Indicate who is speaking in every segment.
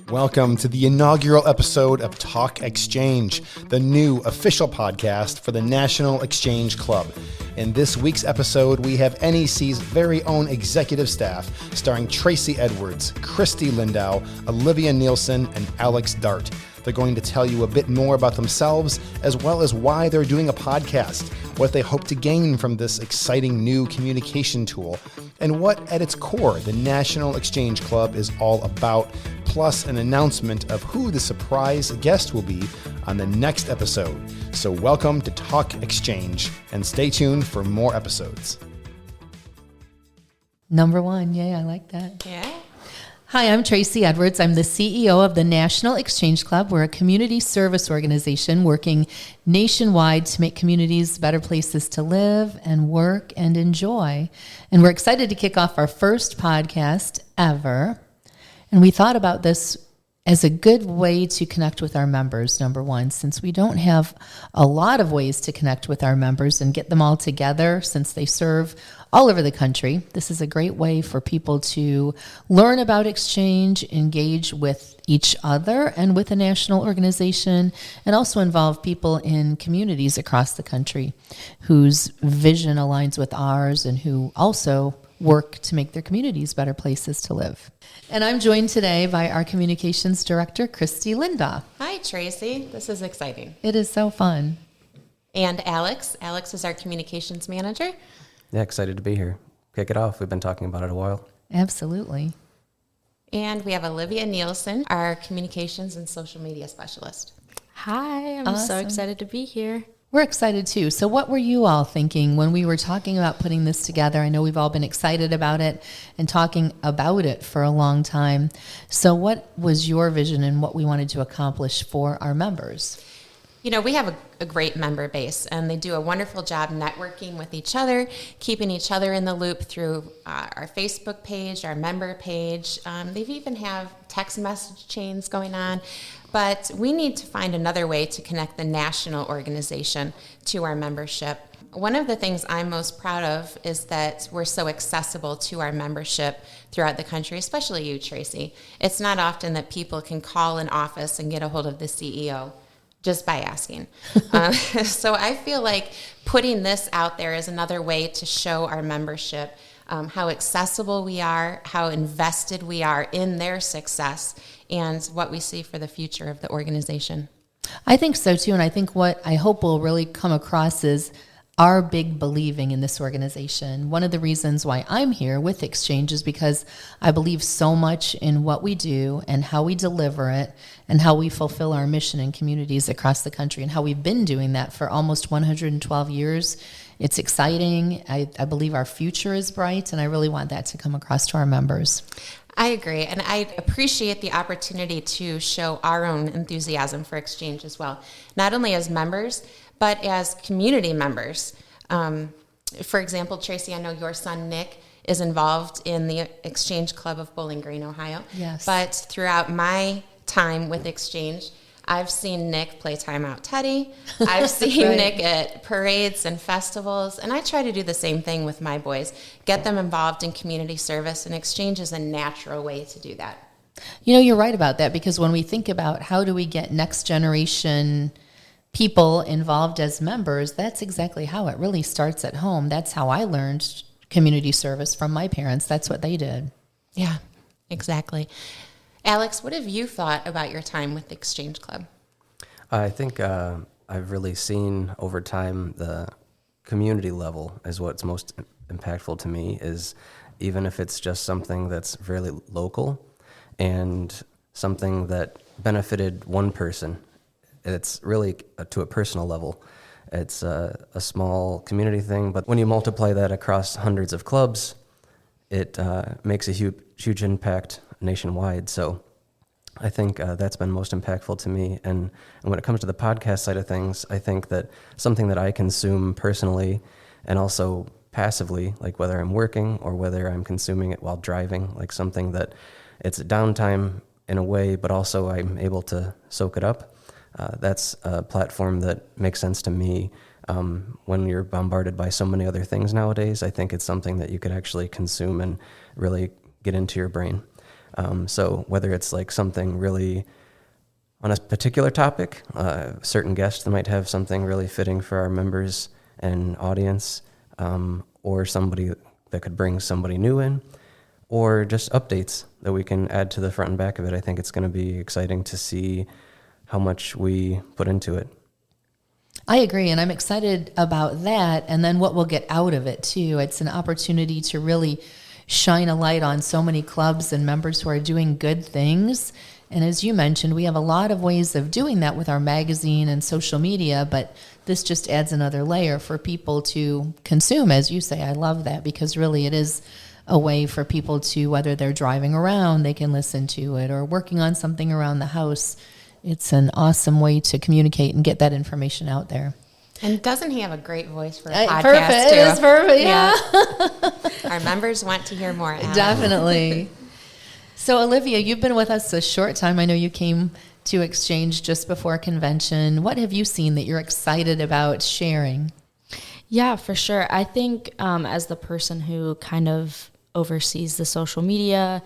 Speaker 1: Welcome to the inaugural episode of Talk Exchange, the new official podcast for the National Exchange Club. In this week's episode, we have NEC's very own executive staff, starring Tracy Edwards, Christy Lindau, Olivia Nielsen, and Alex Dart. They're going to tell you a bit more about themselves, as well as why they're doing a podcast, what they hope to gain from this exciting new communication tool, and what, at its core, the National Exchange Club is all about, plus an announcement of who the surprise guest will be on the next episode. So welcome to Talk Exchange, and stay tuned for more episodes.
Speaker 2: Number one, yay, I like that.
Speaker 3: Yeah.
Speaker 2: Hi, I'm Tracy Edwards. I'm the CEO of the National Exchange Club. We're a community service organization working nationwide to make communities better places to live and work and enjoy. And we're excited to kick off our first podcast ever. And we thought about this as a good way to connect with our members, number one, since we don't have a lot of ways to connect with our members and get them all together since they serve all over the country. This is a great way for people to learn about exchange, engage with each other and with a national organization, and also involve people in communities across the country whose vision aligns with ours and who also work to make their communities better places to live. And I'm joined today by our communications director, Christy Lindau.
Speaker 3: Hi, Tracy. This is exciting.
Speaker 2: It is so fun.
Speaker 3: And Alex. Alex is our communications manager.
Speaker 4: Yeah, excited to be here. Kick it off. We've been talking about it a while.
Speaker 2: Absolutely.
Speaker 3: And we have Olivia Nielsen, our communications and social media specialist.
Speaker 5: Hi, I'm so
Speaker 2: Awesome.
Speaker 5: excited to be here.
Speaker 2: We're excited too. So what were you all thinking when we were talking about putting this together? I know we've all been excited about it and talking about it for a long time. So what was your vision and what we wanted to accomplish for our members?
Speaker 3: You know, we have a great member base, and they do a wonderful job networking with each other, keeping each other in the loop through our Facebook page, our member page. They even have text message chains going on. But we need to find another way to connect the national organization to our membership. One of the things I'm most proud of is that we're so accessible to our membership throughout the country, especially you, Tracy. It's not often that people can call an office and get a hold of the CEO just by asking. So I feel like putting this out there is another way to show our membership how accessible we are, how invested we are in their success, and what we see for the future of the organization.
Speaker 2: I think so too, and I think what I hope will really come across is our big believing in this organization. One of the reasons why I'm here with Exchange is because I believe so much in what we do and how we deliver it and how we fulfill our mission in communities across the country and how we've been doing that for almost 112 years. It's exciting. I believe our future is bright, and I really want that to come across to our members.
Speaker 3: I agree, and I appreciate the opportunity to show our own enthusiasm for Exchange as well, not only as members, but as community members. For example, Tracy, I know your son, Nick, is involved in the Exchange Club of Bowling Green, Ohio.
Speaker 2: Yes.
Speaker 3: But throughout my time with Exchange, I've seen Nick play Timeout Teddy. I've seen
Speaker 2: Right.
Speaker 3: Nick at parades and festivals, and I try to do the same thing with my boys, get them involved in community service, and Exchange is a natural way to do that.
Speaker 2: You know, you're right about that, because when we think about how do we get next generation people involved as members, that's exactly how it really starts at home. That's how I learned community service from my parents. That's what they did.
Speaker 3: Yeah, exactly. Alex, what have you thought about your time with the Exchange Club?
Speaker 4: I think I've really seen over time the community level is what's most impactful to me, is even if it's just something that's really local and something that benefited one person, it's really to a personal level. It's a small community thing, but when you multiply that across hundreds of clubs, it makes a huge impact nationwide. So I think that's been most impactful to me. And when it comes to the podcast side of things, I think that something that I consume personally and also passively, like whether I'm working or whether I'm consuming it while driving, like something that it's downtime in a way, but also I'm able to soak it up. That's a platform that makes sense to me. When you're bombarded by so many other things nowadays, I think it's something that you could actually consume and really get into your brain. So whether it's like something really on a particular topic, certain guests that might have something really fitting for our members and audience, or somebody that could bring somebody new in, or just updates that we can add to the front and back of it. I think it's going to be exciting to see how much we put into it.
Speaker 2: I agree, and I'm excited about that, and then what we'll get out of it, too. It's an opportunity to really shine a light on so many clubs and members who are doing good things. And as you mentioned, we have a lot of ways of doing that with our magazine and social media, but this just adds another layer for people to consume, as you say. I love that, because really it is a way for people to, whether they're driving around, they can listen to it, or working on something around the house. It's an awesome way to communicate and get that information out there.
Speaker 3: And doesn't he have a great voice for a podcast,
Speaker 2: Perfect.
Speaker 3: too?
Speaker 2: It is perfect, yeah.
Speaker 3: Our members want to hear more. Adam.
Speaker 2: Definitely. So, Olivia, you've been with us a short time. I know you came to Exchange just before convention. What have you seen that you're excited about sharing?
Speaker 5: Yeah, for sure. I think as the person who kind of oversees the social media,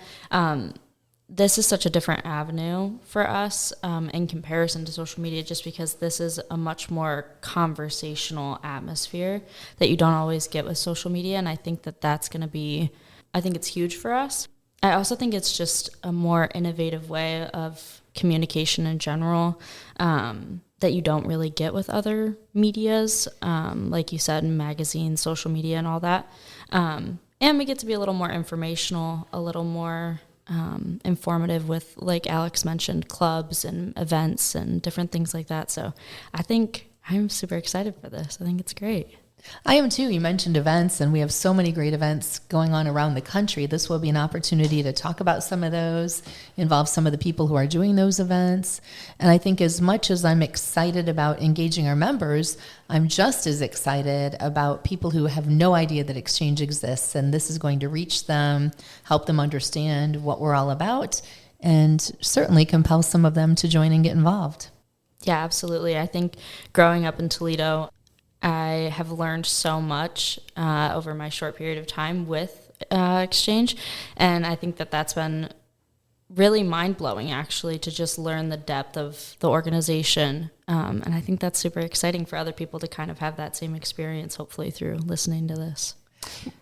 Speaker 5: this is such a different avenue for us in comparison to social media, just because this is a much more conversational atmosphere that you don't always get with social media. And I think that that's going to be, I think it's huge for us. I also think it's just a more innovative way of communication in general that you don't really get with other medias, like you said, magazines, social media, and all that. And we get to be a little more informational, a little more informative with, like Alex mentioned, clubs and events and different things like that. So I think I'm super excited for this. I think it's great.
Speaker 2: I am too. You mentioned events, and we have so many great events going on around the country. This will be an opportunity to talk about some of those, involve some of the people who are doing those events. And I think as much as I'm excited about engaging our members, I'm just as excited about people who have no idea that Exchange exists. And this is going to reach them, help them understand what we're all about, and certainly compel some of them to join and get involved.
Speaker 5: Yeah, absolutely. I think growing up in Toledo, I have learned so much over my short period of time with Exchange, and I think that that's been really mind-blowing, actually, to just learn the depth of the organization, and I think that's super exciting for other people to kind of have that same experience, hopefully, through listening to this.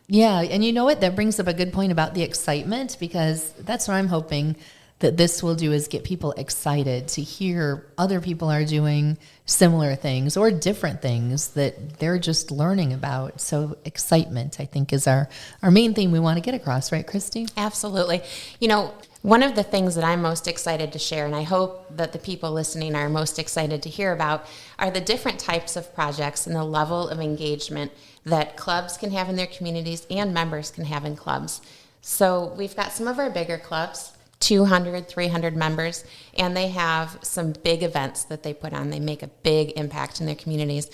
Speaker 2: Yeah, and you know what? That brings up a good point about the excitement, because that's what I'm hoping that this will do, is get people excited to hear other people are doing similar things or different things that they're just learning about. So excitement, I think, is our main thing we want to get across, right, Christy?
Speaker 3: Absolutely. You know, one of the things that I'm most excited to share, and I hope that the people listening are most excited to hear about, are the different types of projects and the level of engagement that clubs can have in their communities and members can have in clubs. So we've got some of our bigger clubs, 200, 300 members, and they have some big events that they put on. They make a big impact in their communities.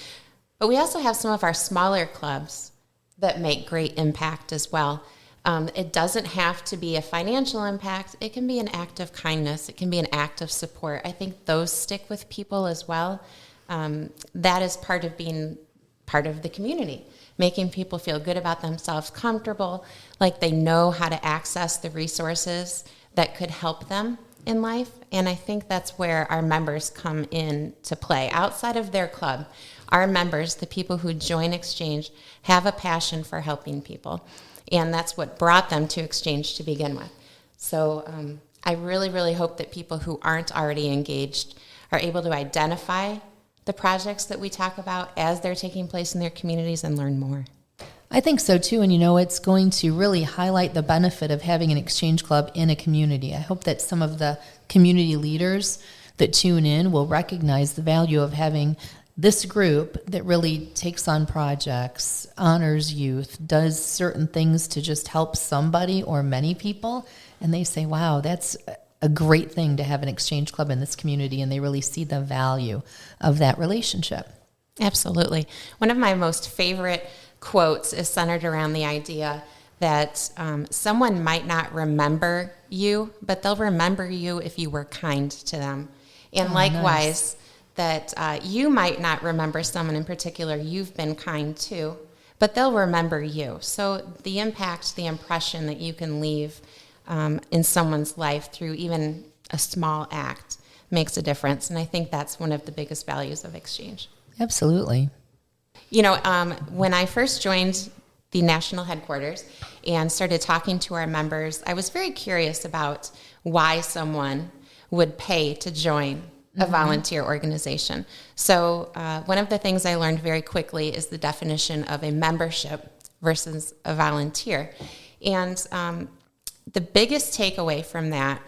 Speaker 3: But we also have some of our smaller clubs that make great impact as well. It doesn't have to be a financial impact. It can be an act of kindness. It can be an act of support. I think those stick with people as well. That is part of being part of the community, making people feel good about themselves, comfortable, like they know how to access the resources that could help them in life. And I think that's where our members come in to play. Outside of their club, our members, the people who join Exchange, have a passion for helping people. And that's what brought them to Exchange to begin with. So I really, really hope that people who aren't already engaged are able to identify the projects that we talk about as they're taking place in their communities and learn more.
Speaker 2: I think so too, and you know, it's going to really highlight the benefit of having an Exchange Club in a community. I hope that some of the community leaders that tune in will recognize the value of having this group that really takes on projects, honors youth, does certain things to just help somebody or many people, and they say, wow, that's a great thing to have an Exchange Club in this community, and they really see the value of that relationship.
Speaker 3: Absolutely. One of my most favorite quotes is centered around the idea that someone might not remember you, but they'll remember you if you were kind to them. And likewise, that you might not remember someone in particular you've been kind to, but they'll remember you. So the impact, the impression that you can leave in someone's life through even a small act makes a difference. And I think that's one of the biggest values of Exchange.
Speaker 2: Absolutely.
Speaker 3: You know, when I first joined the national headquarters and started talking to our members, I was very curious about why someone would pay to join a volunteer organization. So one of the things I learned very quickly is the definition of a membership versus a volunteer. And the biggest takeaway from that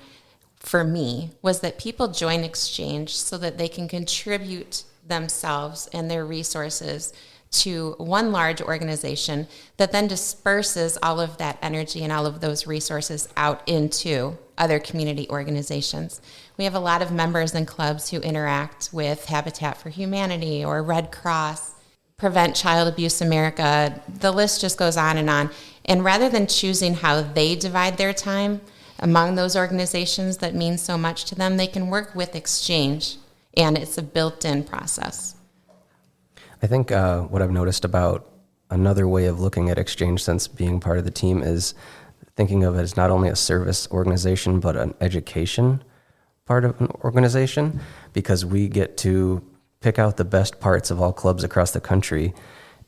Speaker 3: for me was that people join Exchange so that they can contribute themselves and their resources to one large organization that then disperses all of that energy and all of those resources out into other community organizations. We have a lot of members and clubs who interact with Habitat for Humanity or Red Cross, Prevent Child Abuse America. The list just goes on. And rather than choosing how they divide their time among those organizations that mean so much to them, they can work with Exchange, and it's a built-in process.
Speaker 4: I think what I've noticed about another way of looking at Exchange since being part of the team is thinking of it as not only a service organization, but an education part of an organization, because we get to pick out the best parts of all clubs across the country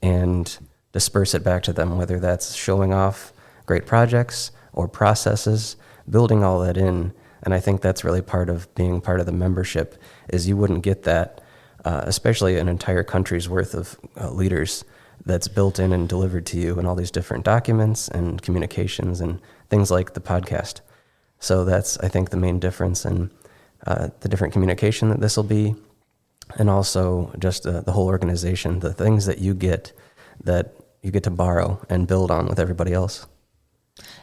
Speaker 4: and disperse it back to them, whether that's showing off great projects or processes, building all that in. And I think that's really part of being part of the membership, is you wouldn't get that, especially an entire country's worth of leaders that's built in and delivered to you in all these different documents and communications and things like the podcast. So that's, I think, the main difference in the different communication that this will be, and also just the whole organization, the things that you get to borrow and build on with everybody else.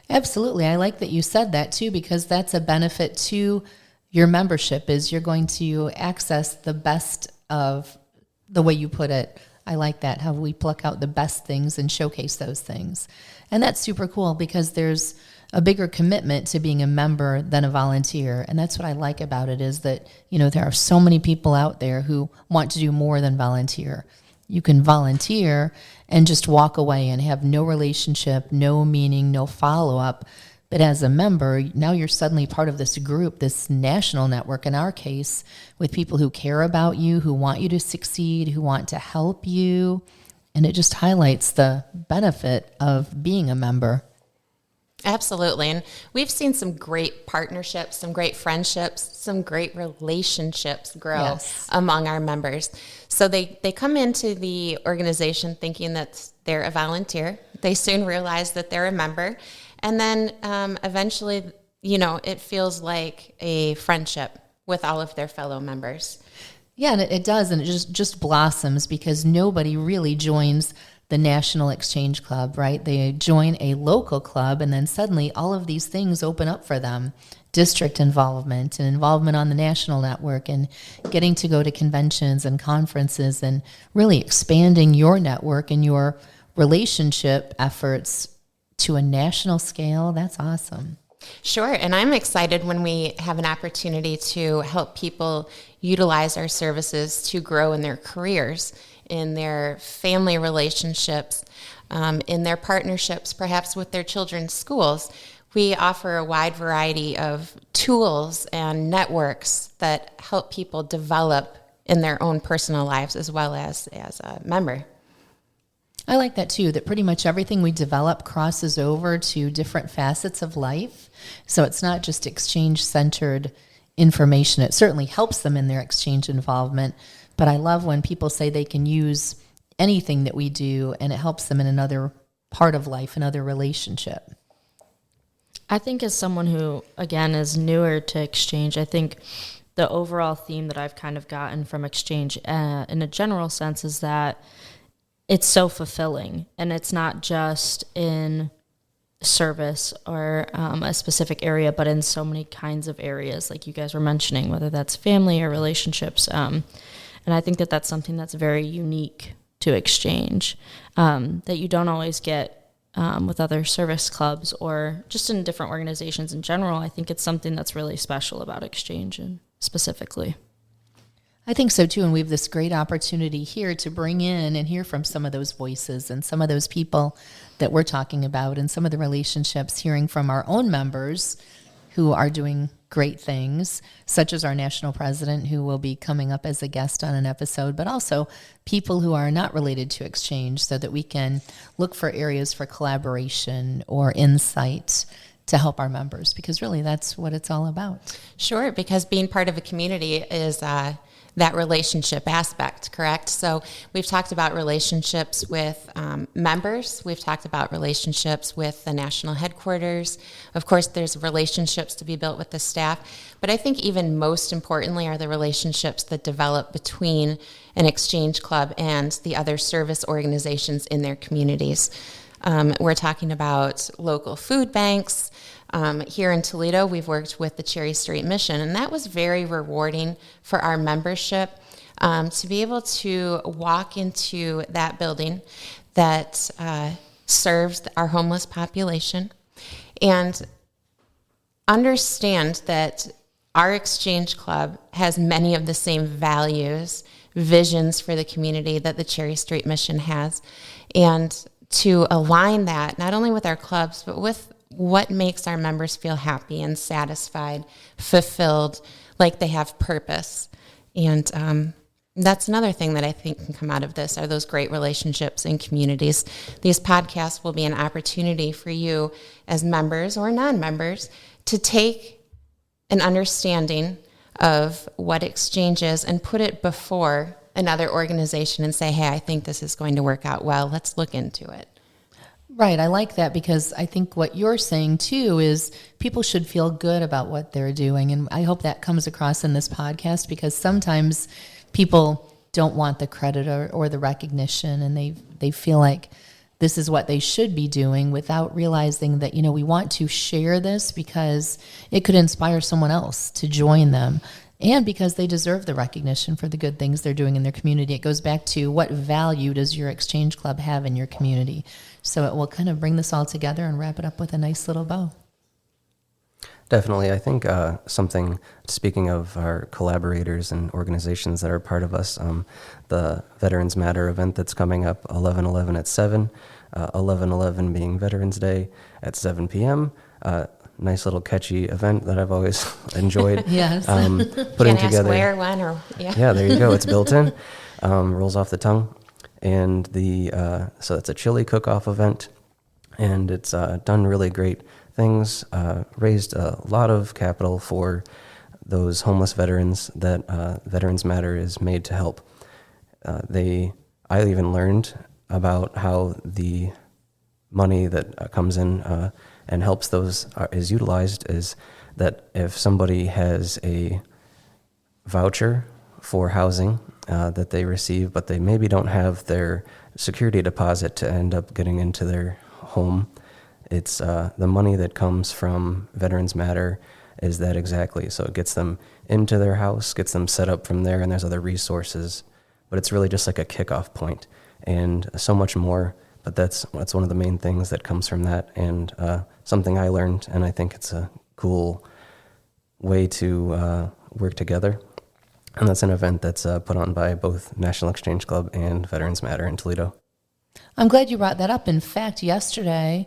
Speaker 2: Absolutely. I like that you said that too, because that's a benefit to your membership, is you're going to access the best of the way you put it. I like that, how we pluck out the best things and showcase those things. And that's super cool, because there's a bigger commitment to being a member than a volunteer. And that's what I like about it, is that, you know, there are so many people out there who want to do more than volunteer. You can volunteer and just walk away and have no relationship, no meaning, no follow-up. But as a member, now you're suddenly part of this group, this national network in our case, with people who care about you, who want you to succeed, who want to help you. And it just highlights the benefit of being a member.
Speaker 3: Absolutely. And we've seen some great partnerships, some great friendships, some great relationships grow among our members. So they come into the organization thinking that they're a volunteer. They soon realize that they're a member. And then eventually, you know, it feels like a friendship with all of their fellow members.
Speaker 2: Yeah, and it does. And it just blossoms, because nobody really joins the National Exchange Club, right? They join a local club, and then suddenly all of these things open up for them. District involvement and involvement on the national network, and getting to go to conventions and conferences, and really expanding your network and your relationship efforts to a national scale. That's awesome.
Speaker 3: Sure, and I'm excited when we have an opportunity to help people utilize our services to grow in their careers, in their family relationships, in their partnerships, perhaps with their children's schools. We offer a wide variety of tools and networks that help people develop in their own personal lives as well as a member.
Speaker 2: I like that too, that pretty much everything we develop crosses over to different facets of life. So it's not just exchange-centered information. It certainly helps them in their exchange involvement, but I love when people say they can use anything that we do and it helps them in another part of life, another relationship.
Speaker 5: I think as someone who, again, is newer to Exchange, I think the overall theme that I've kind of gotten from Exchange in a general sense is that it's so fulfilling, and it's not just in service or a specific area, but in so many kinds of areas, like you guys were mentioning, whether that's family or relationships. And I think that that's something that's very unique to Exchange, that you don't always get with other service clubs or just in different organizations in general. I think it's something that's really special about Exchange, and specifically.
Speaker 2: I think so too. And we have this great opportunity here to bring in and hear from some of those voices and some of those people that we're talking about and some of the relationships, hearing from our own members who are doing great things, such as our national president, who will be coming up as a guest on an episode, but also people who are not related to Exchange, so that we can look for areas for collaboration or insight to help our members, because really that's what it's all about.
Speaker 3: Sure, because being part of a community is that relationship aspect, correct? So we've talked about relationships with members. We've talked about relationships with the national headquarters. Of course, there's relationships to be built with the staff. But I think even most importantly are the relationships that develop between an Exchange Club and the other service organizations in their communities. We're talking about local food banks. Here in Toledo, we've worked with the Cherry Street Mission, and that was very rewarding for our membership to be able to walk into that building that serves our homeless population and understand that our Exchange Club has many of the same values, visions for the community that the Cherry Street Mission has, and to align that not only with our clubs, but with what makes our members feel happy and satisfied, fulfilled, like they have purpose. And that's another thing that I think can come out of this, are those great relationships in communities. These podcasts will be an opportunity for you as members or non-members to take an understanding of what Exchange is and put it before another organization and say, hey, I think this is going to work out well. Let's look into it.
Speaker 2: Right. I like that, because I think what you're saying too is people should feel good about what they're doing. And I hope that comes across in this podcast, because sometimes people don't want the credit or the recognition, and they feel like this is what they should be doing without realizing that, we want to share this because it could inspire someone else to join them, and because they deserve the recognition for the good things they're doing in their community. It goes back to, what value does your Exchange Club have in your community? So it will kind of bring this all together and wrap it up with a nice little bow.
Speaker 4: Definitely. I think something, speaking of our collaborators and organizations that are part of us, the Veterans Matter event that's coming up 11/11 at 7, 11/11 being Veterans Day at 7 p.m., nice little catchy event that I've always enjoyed.
Speaker 2: Yes.
Speaker 4: Putting
Speaker 3: Can't
Speaker 4: together.
Speaker 3: ask where, when, or
Speaker 4: Yeah, there you go. It's built in. Rolls off the tongue. And so it's a chili cook-off event, and it's done really great things, raised a lot of capital for those homeless veterans that Veterans Matter is made to help. I even learned about how the money that comes in and helps those is utilized, is that if somebody has a voucher for housing that they receive, but they maybe don't have their security deposit to end up getting into their home, it's the money that comes from Veterans Matter is that exactly. So it gets them into their house, gets them set up from there, and there's other resources. But it's really just like a kickoff point, and so much more. But that's one of the main things that comes from that, and something I learned, and I think it's a cool way to work together. And that's an event that's put on by both National Exchange Club and Veterans Matter in Toledo.
Speaker 2: I'm glad you brought that up. In fact, yesterday,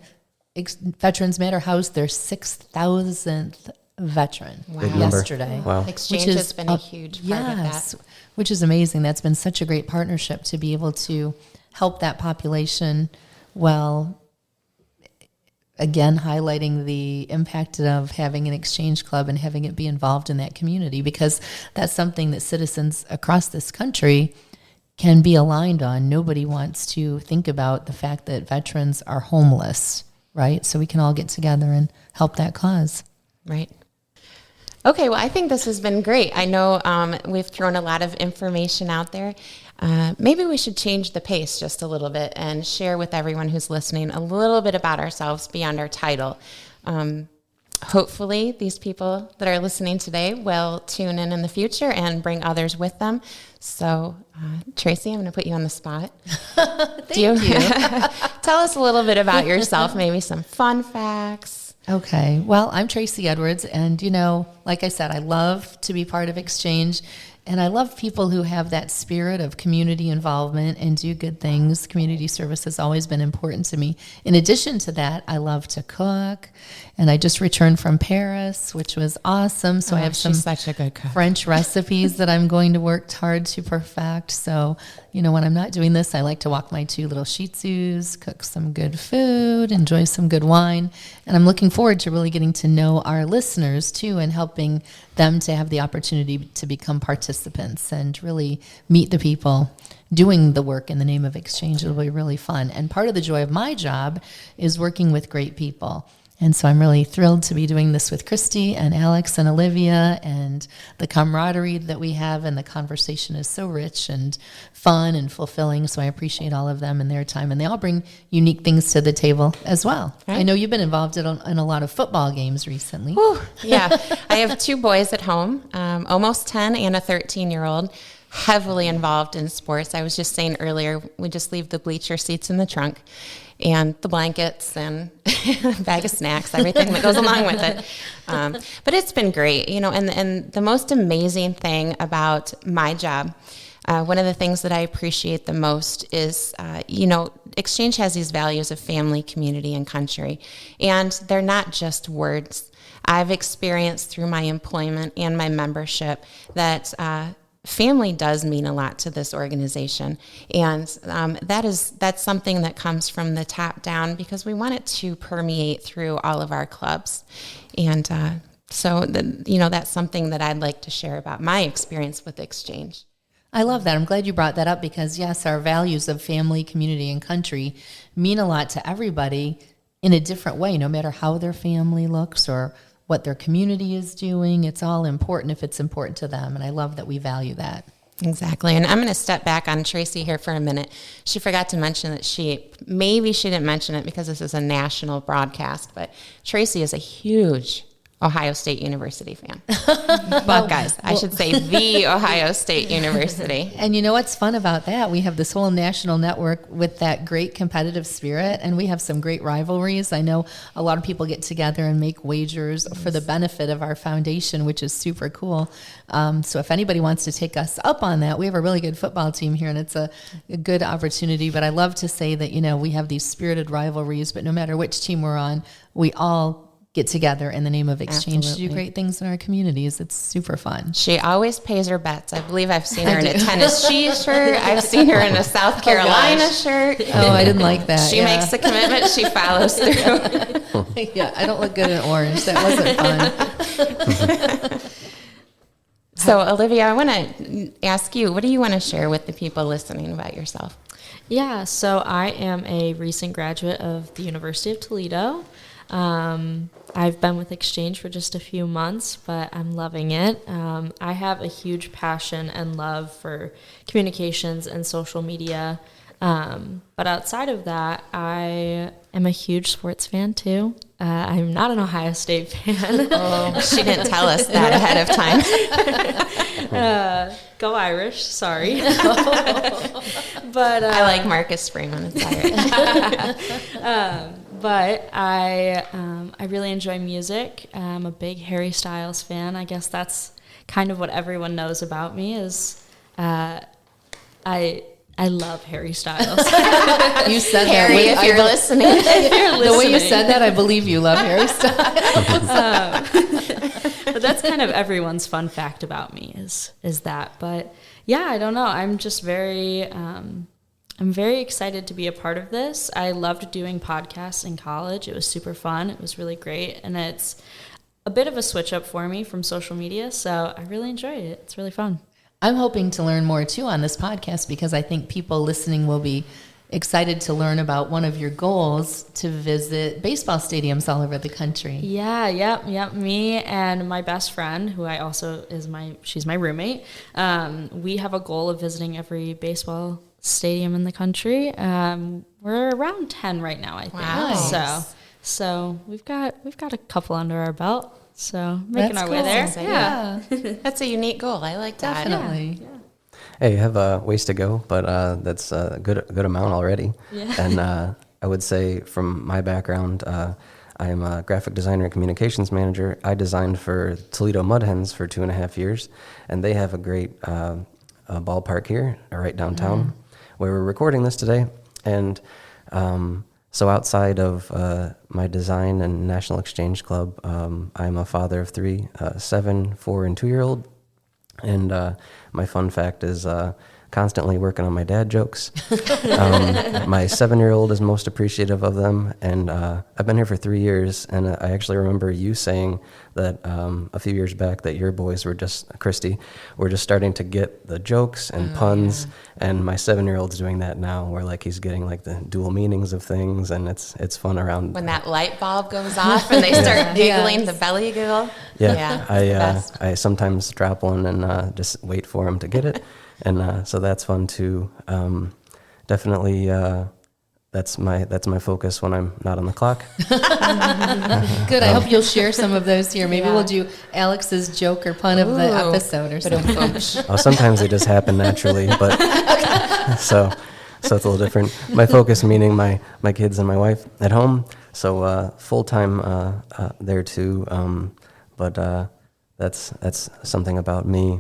Speaker 2: Veterans Matter housed their 6,000th veteran.
Speaker 3: Wow.
Speaker 4: Big number.
Speaker 2: Yesterday.
Speaker 4: Wow.
Speaker 3: Exchange
Speaker 2: Which
Speaker 3: has
Speaker 2: is
Speaker 3: been a huge part of
Speaker 2: Yes,
Speaker 3: that.
Speaker 2: which is amazing. That's been such a great partnership to be able to help that population, while again highlighting the impact of having an Exchange Club and having it be involved in that community, because that's something that citizens across this country can be aligned on. Nobody wants to think about the fact that veterans are homeless, right? So we can all get together and help that cause.
Speaker 3: Right. Okay, well, I think this has been great. I know we've thrown a lot of information out there. Maybe we should change the pace just a little bit and share with everyone who's listening a little bit about ourselves beyond our title. Hopefully, these people that are listening today will tune in the future and bring others with them. So, Tracy, I'm going to put you on the spot.
Speaker 2: Thank you.
Speaker 3: Tell us a little bit about yourself, maybe some fun facts.
Speaker 2: Okay. Well, I'm Tracy Edwards, and like I said, I love to be part of Exchange, And I love people who have that spirit of community involvement and do good things. Community service has always been important to me. In addition to that, I love to cook. And I just returned from Paris, which was awesome. So I have some
Speaker 3: she's such a good cook.
Speaker 2: French recipes that I'm going to work hard to perfect. So, when I'm not doing this, I like to walk my 2 little Shih Tzus, cook some good food, enjoy some good wine. And I'm looking forward to really getting to know our listeners too, and helping them to have the opportunity to become participants and really meet the people doing the work in the name of Exchange. It'll be really fun. And part of the joy of my job is working with great people. And so I'm really thrilled to be doing this with Christy and Alex and Olivia, and the camaraderie that we have, and the conversation is so rich and fun and fulfilling. So I appreciate all of them and their time, and they all bring unique things to the table as well.
Speaker 3: Right.
Speaker 2: I know you've been involved in a lot of football games recently.
Speaker 3: Whew, yeah, I have 2 boys at home, almost 10 and a 13-year-old. Heavily involved in sports. I was just saying earlier, we just leave the bleacher seats in the trunk and the blankets and a bag of snacks, everything that goes along with it. But it's been great, and the most amazing thing about my job, one of the things that I appreciate the most is, Exchange has these values of family, community, and country, and they're not just words. I've experienced through my employment and my membership that family does mean a lot to this organization, and that's something that comes from the top down, because we want it to permeate through all of our clubs, and so that's something that I'd like to share about my experience with Exchange.
Speaker 2: I love that. I'm glad you brought that up, because yes, our values of family, community, and country mean a lot to everybody in a different way, no matter how their family looks or what their community is doing. It's all important if it's important to them. And I love that we value that.
Speaker 3: Exactly. And I'm going to step back on Tracy here for a minute. She forgot to mention that she didn't mention it because this is a national broadcast, but Tracy is a huge Ohio State University fan. Buckeyes. I should say the Ohio State University.
Speaker 2: And you know what's fun about that? We have this whole national network with that great competitive spirit, and we have some great rivalries. I know a lot of people get together and make wagers for the benefit of our foundation, which is super cool. So if anybody wants to take us up on that, we have a really good football team here, and it's a good opportunity. But I love to say that, we have these spirited rivalries, but no matter which team we're on, we all get together in the name of Exchange to do great things in our communities. It's super fun.
Speaker 3: She always pays her bets. I believe I've seen her in a Tennessee shirt. I've seen her in a South Carolina shirt.
Speaker 2: Oh, I didn't like that.
Speaker 3: She makes the commitment. She follows through.
Speaker 2: Yeah, I don't look good in orange. That wasn't fun.
Speaker 3: So, Olivia, I want to ask you, what do you want to share with the people listening about yourself?
Speaker 5: Yeah, so I am a recent graduate of the University of Toledo. I've been with Exchange for just a few months, but I'm loving it. I have a huge passion and love for communications and social media. But outside of that, I am a huge sports fan too. I'm not an Ohio State fan.
Speaker 3: Oh, she didn't tell us that ahead of time.
Speaker 5: Go Irish, sorry. But
Speaker 3: I like Marcus Freeman. It's Irish.
Speaker 5: But I really enjoy music. I'm a big Harry Styles fan. I guess that's kind of what everyone knows about me is I love Harry Styles.
Speaker 2: You said
Speaker 3: Harry,
Speaker 2: that.
Speaker 3: if you're listening.
Speaker 2: The way you said that, I believe you love Harry Styles.
Speaker 5: But that's kind of everyone's fun fact about me is that. But yeah, I don't know. I'm just I'm very excited to be a part of this. I loved doing podcasts in college. It was super fun. It was really great. And it's a bit of a switch up for me from social media. So I really enjoyed it. It's really fun.
Speaker 2: I'm hoping to learn more too on this podcast, because I think people listening will be excited to learn about one of your goals to visit baseball stadiums all over the country.
Speaker 5: Yeah. Me and my best friend, who I also she's my roommate. We have a goal of visiting every baseball stadium in the country. We're around 10 right now, I think.
Speaker 3: Wow.
Speaker 5: So we've got a couple under our belt. So making
Speaker 2: That's
Speaker 5: our
Speaker 2: cool.
Speaker 5: way there.
Speaker 2: Yeah,
Speaker 3: That's a unique goal. I like that.
Speaker 2: definitely.
Speaker 5: Yeah.
Speaker 4: Hey, you have a ways to go, but that's a good amount already.
Speaker 5: Yeah.
Speaker 4: And I would say from my background, I'm a graphic designer and communications manager. I designed for Toledo Mud Hens for 2.5 years, and they have a great ballpark here, right downtown, where we're recording this today. And so outside of my design and National Exchange Club, I'm a father of 3, 7, 4, and 2-year-old. And my fun fact is constantly working on my dad jokes. My 7-year-old is most appreciative of them, and I've been here for 3 years, and I actually remember you saying that a few years back that your boys were Christy, were just starting to get the jokes and puns, and my 7-year-old's doing that now, where like he's getting like the dual meanings of things, and it's fun around.
Speaker 3: When that light bulb goes off and they start giggling, the belly giggle.
Speaker 4: Yeah,
Speaker 3: it's the best.
Speaker 4: I sometimes drop one and just wait for him to get it. And so that's fun too. Definitely, that's my focus when I'm not on the clock.
Speaker 2: Good. I hope you'll share some of those here. Maybe we'll do Alex's joke or pun of the episode or something.
Speaker 4: Oh, sometimes they just happen naturally, but so it's a little different. My focus meaning my kids and my wife at home. So full time there too. But that's something about me.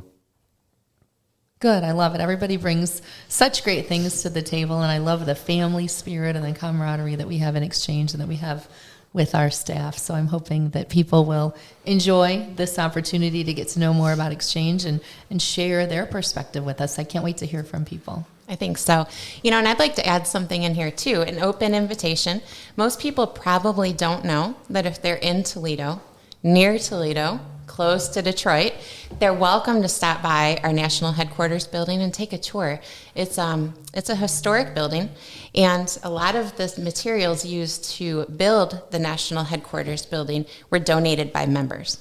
Speaker 2: Good. I love it. Everybody brings such great things to the table, and I love the family spirit and the camaraderie that we have in Exchange and that we have with our staff. So I'm hoping that people will enjoy this opportunity to get to know more about Exchange and share their perspective with us. I can't wait to hear from people.
Speaker 3: I think so. And I'd like to add something in here too, an open invitation. Most people probably don't know that if they're in Toledo, near Toledo, close to Detroit, they're welcome to stop by our national headquarters building and take a tour. It's a historic building, and a lot of the materials used to build the national headquarters building were donated by members.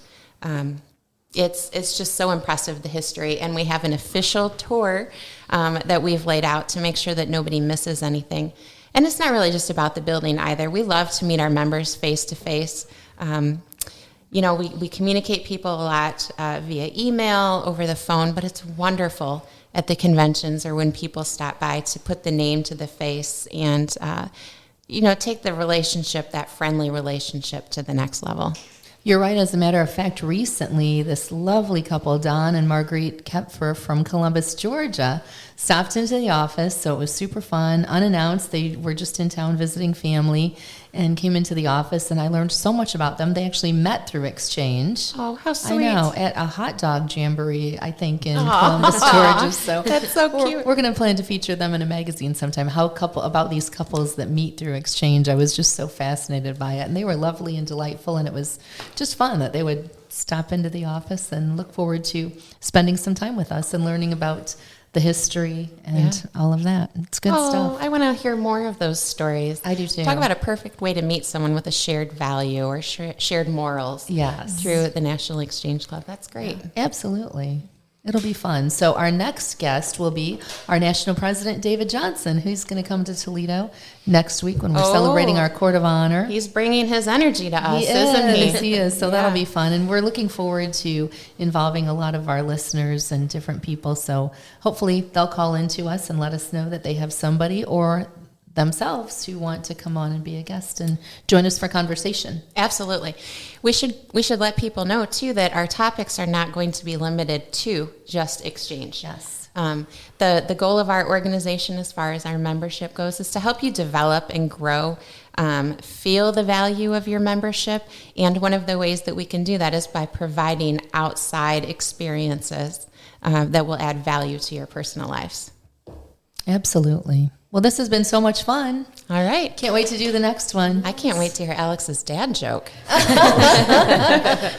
Speaker 3: It's just so impressive, the history, and we have an official tour that we've laid out to make sure that nobody misses anything. And it's not really just about the building either. We love to meet our members face to face. We communicate people a lot via email, over the phone, but it's wonderful at the conventions or when people stop by to put the name to the face and, take the relationship, that friendly relationship, to the next level.
Speaker 2: You're right. As a matter of fact, recently, this lovely couple, Don and Marguerite Kepfer from Columbus, Georgia, stopped into the office. So it was super fun, unannounced. They were just in town visiting family and came into the office, and I learned so much about them. They actually met through Exchange.
Speaker 3: Oh, how sweet.
Speaker 2: I know, at a hot dog jamboree, I think, in Columbus, Georgia. So
Speaker 3: that's so cute.
Speaker 2: We're going to plan to feature them in a magazine sometime. About these couples that meet through Exchange. I was just so fascinated by it, and they were lovely and delightful, and it was just fun that they would stop into the office and look forward to spending some time with us and learning about the history and all of that. It's good stuff.
Speaker 3: I want to hear more of those stories.
Speaker 2: I do too.
Speaker 3: Talk about a perfect way to meet someone with a shared value or shared morals.
Speaker 2: Yes.
Speaker 3: Through the National Exchange Club. That's great.
Speaker 2: Yeah, absolutely. It'll be fun. So our next guest will be our national president, David Johnson, who's going to come to Toledo next week when we're celebrating our Court of Honor.
Speaker 3: He's bringing his energy to us, isn't he?
Speaker 2: He is. So that'll be fun. And we're looking forward to involving a lot of our listeners and different people. So hopefully they'll call into us and let us know that they have somebody or themselves who want to come on and be a guest and join us for conversation.
Speaker 3: Absolutely. We should let people know too that our topics are not going to be limited to just Exchange.
Speaker 2: Yes.
Speaker 3: The goal of our organization as far as our membership goes is to help you develop and grow, feel the value of your membership. And one of the ways that we can do that is by providing outside experiences that will add value to your personal lives.
Speaker 2: Absolutely. Well, this has been so much fun.
Speaker 3: All right.
Speaker 2: Can't wait to do the next one.
Speaker 3: I can't wait to hear Alex's dad joke.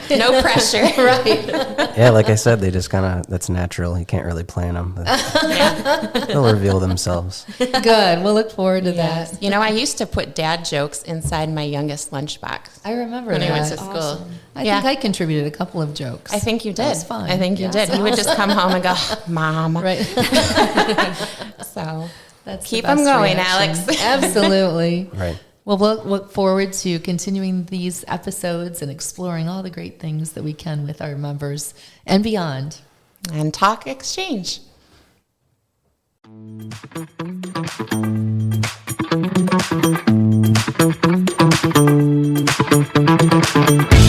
Speaker 3: No pressure.
Speaker 2: Right.
Speaker 4: Yeah, like I said, they just that's natural. You can't really plan them. They'll reveal themselves.
Speaker 2: Good. We'll look forward to that.
Speaker 3: I used to put dad jokes inside my youngest lunchbox.
Speaker 2: I remember
Speaker 3: when
Speaker 2: that.
Speaker 3: I went to school.
Speaker 2: I think I contributed a couple of jokes.
Speaker 3: I think you did.
Speaker 2: That was fun.
Speaker 3: I think you did. He would just come home and go, Mom.
Speaker 2: Right.
Speaker 3: So
Speaker 2: That's
Speaker 3: keep
Speaker 2: the best
Speaker 3: them going,
Speaker 2: reaction.
Speaker 3: Alex.
Speaker 2: Absolutely.
Speaker 4: Right.
Speaker 2: Well, we'll look forward to continuing these episodes and exploring all the great things that we can with our members and beyond.
Speaker 3: And talk Exchange.
Speaker 1: Bye.